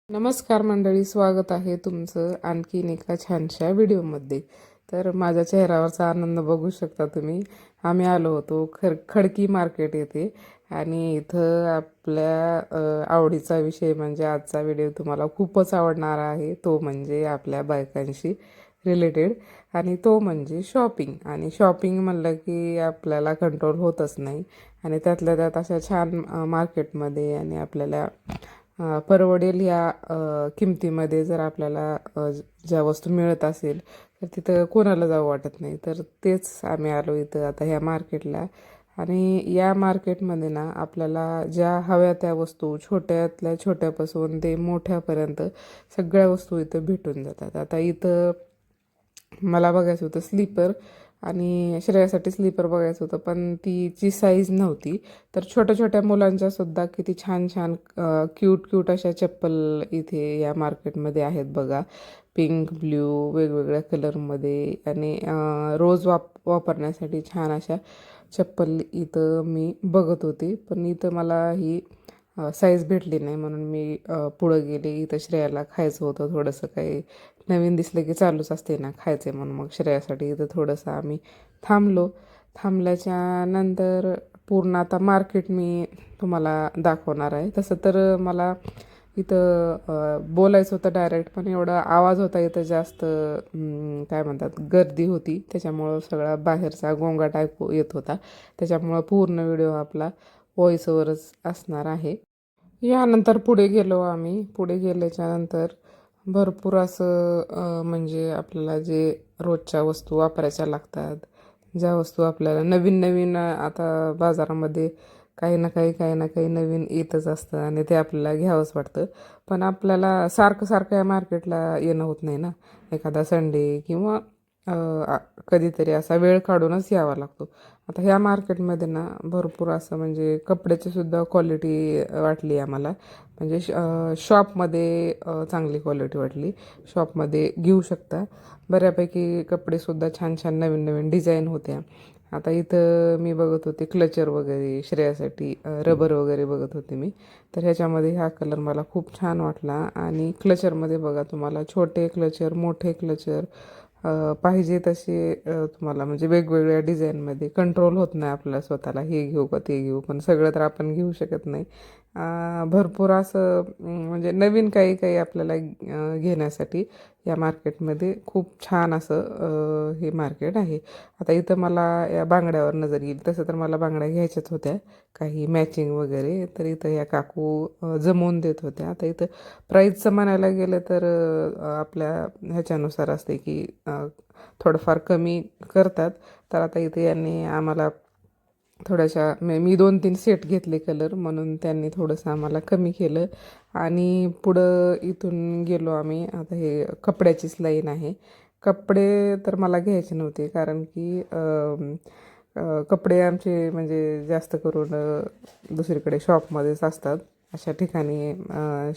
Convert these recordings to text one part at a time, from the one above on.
नमस्कार मंडळी, स्वागत आहे तुमचं आणखीन एका छानशा व्हिडिओमध्ये. तर माझ्या चेहऱ्यावरचा आनंद बघू शकता तुम्ही. आम्ही आलो होतो खडकी मार्केट येथे आणि इथं आपल्या आवडीचा विषय म्हणजे आजचा व्हिडिओ तुम्हाला खूपच आवडणार आहे. तो म्हणजे आपल्या बायकांशी रिलेटेड आणि तो म्हणजे शॉपिंग. आणि शॉपिंग म्हणलं की आपल्याला कंट्रोल होतच नाही आणि त्यातल्या त्यात अशा छान मार्केटमध्ये आणि आपल्याला परवडेल या किमतीमध्ये जर आपल्याला ज्या वस्तू मिळत असेल तर तिथं कोणाला जावं वाटत नाही. तर तेच आम्ही आलो इथं आता ह्या मार्केटला. आणि या मार्केटमध्ये ना आपल्याला ज्या हव्या त्या वस्तू छोट्यातल्या छोट्यापासून ते मोठ्यापर्यंत सगळ्या वस्तू इथं भेटून जातात. आता इथं मला बघायचं होतं स्लीपर आणि श्रेयासाठी स्लीपर बघायचं होतं, पण तिची साईज नव्हती. तर छोट्या छोट्या मुलांच्या सुद्धा किती छान छान क्यूट क्यूट अशा चप्पल इथे या मार्केटमध्ये आहेत बघा. पिंक, ब्ल्यू वेगवेगळ्या कलरमध्ये आणि रोज वापरण्यासाठी छान अशा चप्पल इथं मी बघत होते. पण इथं मला ही साईज भेटली नाही म्हणून मी पुढं गेले. इथं श्रेयाला खायचं होतं थोडंसं, काही नवीन दिसलं की चालूच असते ना खायचे म्हणून. मग श्रेयासाठी इथं थोडंसं आम्ही थांबलो. थांबल्याच्या नंतर पूर्ण आता मार्केट मी तुम्हाला दाखवणार आहे. तसं तर मला इथं बोलायचं होतं डायरेक्ट, पण एवढा आवाज होता इथं जास्त, काय म्हणतात, गर्दी होती, त्याच्यामुळं सगळा बाहेरचा गोंगाट ऐकू येत होता. त्याच्यामुळं पूर्ण व्हिडिओ आपला व्हॉइसवरच असणार आहे. यानंतर पुढे गेलो आम्ही. पुढे गेल्याच्यानंतर भरपूर असं म्हणजे आपल्याला जे रोजच्या वस्तू वापरायच्या लागतात, ज्या वस्तू आपल्याला नवीन नवीन आता बाजारामध्ये काही ना काही नवीन येतच असतं आणि ते आपल्याला घ्यावंच वाटतं. पण आपल्याला सारखं सारखं या मार्केटला येणं होत नाही ना. एखादा संडे किंवा कधीतरी असा वेळ काढूनच यावा लागतो. आता ह्या मार्केटमध्ये ना भरपूर असं म्हणजे कपड्याची सुद्धा क्वालिटी वाटली आम्हाला. म्हणजे शॉपमध्ये चांगली क्वालिटी वाटली. शॉपमध्ये घेऊ शकता. बऱ्यापैकी कपडेसुद्धा छान छान नवीन नवीन डिझाईन होत्या. आता इथं मी बघत होते क्लचर वगैरे श्रेयासाठी, रबर वगैरे बघत होते मी. तर ह्याच्यामध्ये हा कलर मला खूप छान वाटला. आणि क्लचरमध्ये बघा तुम्हाला छोटे क्लचर, मोठे क्लचर, पाहिजे तसे तुम्हाला म्हणजे वेगवेगळ्या डिझाईनमध्ये. कंट्रोल होत नाही आपल्याला स्वतःला, हे घेऊ का ते घेऊ, पण सगळं तर आपण घेऊ शकत नाही. भरपूर असं म्हणजे नवीन काही काही आपल्याला घेण्यासाठी या मार्केटमध्ये खूप छान असं हे मार्केट आहे. आता इथं मला या बांगड्यावर नजर येईल. तसं तर मला बांगड्या घ्यायच्याच होत्या काही मॅचिंग वगैरे. तर इथं या काकू जमवून देत होत्या. आता इथं प्राईजचं म्हणायला गेलं तर आपल्या ह्याच्यानुसार असते की थोडंफार कमी करतात. तर आता इथे यांनी आम्हाला थोड्याशा मी 2-3 सेट घेतले कलर, म्हणून त्यांनी थोडंसं आम्हाला कमी केलं. आणि पुढं इथून गेलो आम्ही. आता हे कपड्याचीच लाईन आहे. कपडे तर मला घ्यायचे नव्हते कारण की कपडे आमचे म्हणजे जास्त करून दुसरीकडे शॉपमध्येच असतात. अशा ठिकाणी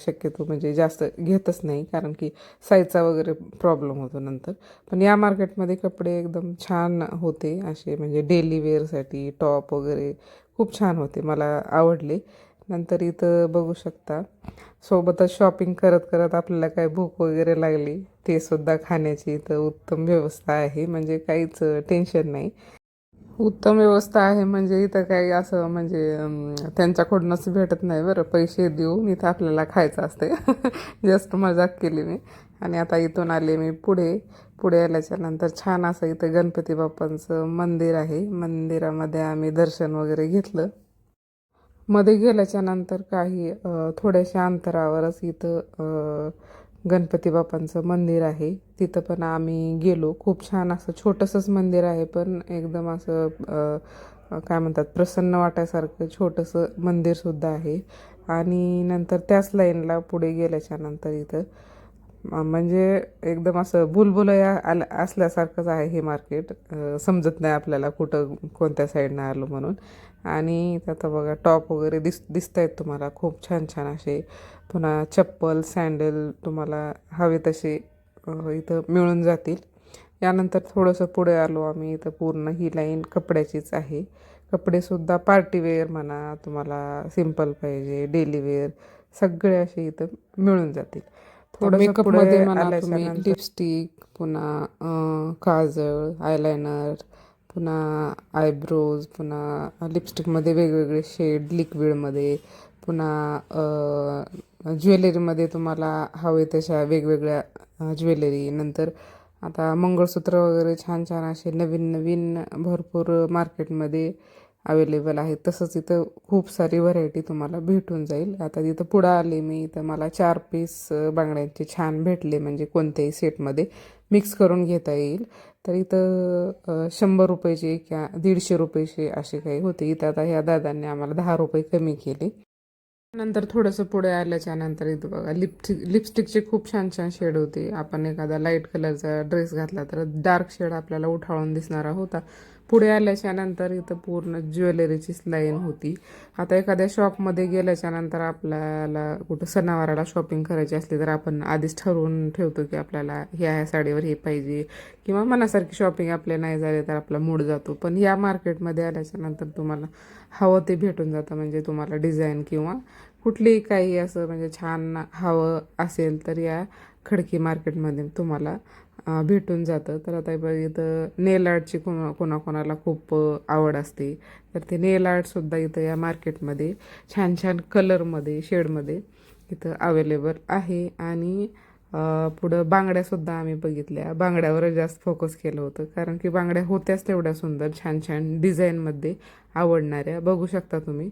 शक्यतो म्हणजे जास्त घेतच नाही कारण की साईजचा वगैरे प्रॉब्लेम होतो नंतर. पण या मार्केटमध्ये कपडे एकदम छान होते असे, म्हणजे डेली वेअरसाठी टॉप वगैरे खूप छान होते, मला आवडले. नंतर इथं बघू शकता सोबतच शॉपिंग करत करत आपल्याला काय भूक वगैरे लागली, ते सुद्धा खाण्याची इथं उत्तम व्यवस्था आहे. म्हणजे काहीच टेन्शन नाही. उत्तम व्यवस्था आहे म्हणजे इथं काही असं म्हणजे त्यांच्याकडूनच भेटत नाही बरं. पैसे देऊन इथं आपल्याला खायचं असते. जस्ट मजाक केली मी. आणि आता इथून आले मी पुढे. पुढे आल्याच्या नंतर छान असं इथं गणपती बाप्पांचं मंदिर आहे. मंदिरामध्ये आम्ही दर्शन वगैरे घेतलं. मध्ये गेल्याच्या नंतर काही थोड्याशा अंतरावरच इथं गणपती बाप्पांचं मंदिर आहे. तिथं पण आम्ही गेलो. खूप छान असं छोटंसंच मंदिर आहे, पण एकदम असं काय म्हणतात, प्रसन्न वाटायसारखं छोटंसं मंदिरसुद्धा आहे. आणि नंतर त्याच लाईनला पुढे गेल्याच्या नंतर इथं म्हणजे एकदम असं भुलभुलया असल्यासारखंच आहे हे मार्केट. समजत नाही आपल्याला कुठं कोणत्या साईडनं आलो म्हणून. आणि आता बघा टॉप वगैरे दिसत आहेत तुम्हाला खूप छान छान असे. पुन्हा चप्पल, सँडल तुम्हाला हवे तसे इथं मिळून जातील. यानंतर थोडंसं पुढे आलो आम्ही. इथं पूर्ण ही लाईन कपड्याचीच आहे. कपडेसुद्धा पार्टीवेअर म्हणा, तुम्हाला सिम्पल पाहिजे, डेली वेअर, सगळे असे इथं मिळून जातील. थोडंसं मेकअपमध्ये पुढे म्हणा आल्याच्या तुम्ही नंतर लिपस्टिक, पुन्हा काजळ, आयलायनर, पुन्हा आयब्रोज, पुन्हा लिपस्टिकमध्ये वेगवेगळे शेड लिक्विडमध्ये, पुन्हा ज्वेलरीमध्ये तुम्हाला हवे तशा वेगवेगळ्या ज्वेलरी. नंतर आता मंगळसूत्र वगैरे छान छान असे नवीन नवीन भरपूर मार्केटमध्ये अवेलेबल आहेत. तसंच इथं खूप सारी व्हरायटी तुम्हाला भेटून जाईल. आता तिथं पुढं आले मी, तर मला 4 पीस बांगड्यांचे छान भेटले, म्हणजे कोणत्याही सेटमध्ये मिक्स करून घेता येईल. तर इथं 100 रुपयाचे किंवा 150 रुपयाचे असे काही होते. इथं आता ह्या दादांनी आम्हाला 10 रुपये कमी केले. नंतर थोडंसं पुढे आल्याच्या नंतर इथं बघा लिपस्टिकचे खूप छान छान शेड होते. आपण एखादा लाईट कलरचा ड्रेस घातला तर डार्क शेड आपल्याला उठाळून दिसणारा होता. पुढे आल्याच्या नंतर इथं पूर्ण ज्वेलरीचीच लाईन होती. आता एखाद्या शॉपमध्ये गेल्याच्या नंतर आपल्याला कुठं सणावाराला शॉपिंग करायची असली तर आपण आधीच ठरवून ठेवतो की आपल्याला ह्या साडीवर हे पाहिजे, किंवा मनासारखी शॉपिंग आपल्या नाही झाली तर आपला मूड जातो. पण या मार्केटमध्ये आल्याच्या नंतर तुम्हाला हवं ते भेटून जातं. म्हणजे तुम्हाला डिझाईन किंवा कुठलीही काही असं म्हणजे छान हवं असेल तर या खडकी मार्केटमध्ये तुम्हाला भेटून जातं. तर आता इथं नेल आर्टची कोणाकोणाला खूप आवड असते, तर ते नेल आर्टसुद्धा इथं या मार्केटमध्ये छान छान कलरमध्ये शेडमध्ये इथं अवेलेबल आहे. आणि पुढं बांगड्यासुद्धा आम्ही बघितल्या. बांगड्यावरच जास्त फोकस केलं होतं, कारण की बांगड्या होत्याच तेवढ्या सुंदर, छान छान डिझाईनमध्ये आवडणाऱ्या. बघू शकता तुम्ही.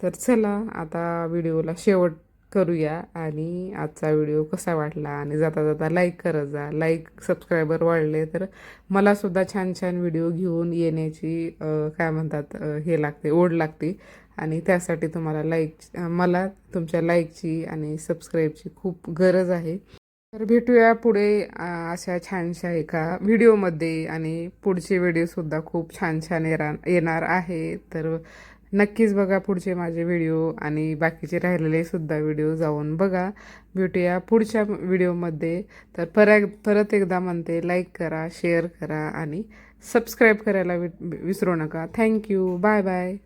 तर चला आता व्हिडिओला शेवट करूया. आणि आजचा व्हिडिओ कसा वाटला, आणि जाता जाता लाईक करत जा. लाईक सबस्क्रायबर वाढले तर मलासुद्धा छान छान व्हिडिओ घेऊन येण्याची काय म्हणतात हे लागते, ओढ लागते. आणि त्यासाठी तुम्हाला मला तुमच्या लाईकची आणि सबस्क्राईबची खूप गरज आहे. तर भेटूया पुढे अशा छानशा एका व्हिडिओमध्ये. आणि पुढचे व्हिडिओसुद्धा खूप छान छान येणार आहे. तर नक्कीच बघा पुढचे माझे व्हिडिओ, आणि बाकीचे राहिलेले सुद्धा व्हिडिओ जाऊन बघा. भेटूया पुढच्या व्हिडिओमध्ये. तर परत एकदा म्हणते, लाईक करा, शेअर करा आणि सबस्क्राईब करायला विसरू नका. थँक्यू. Bye bye.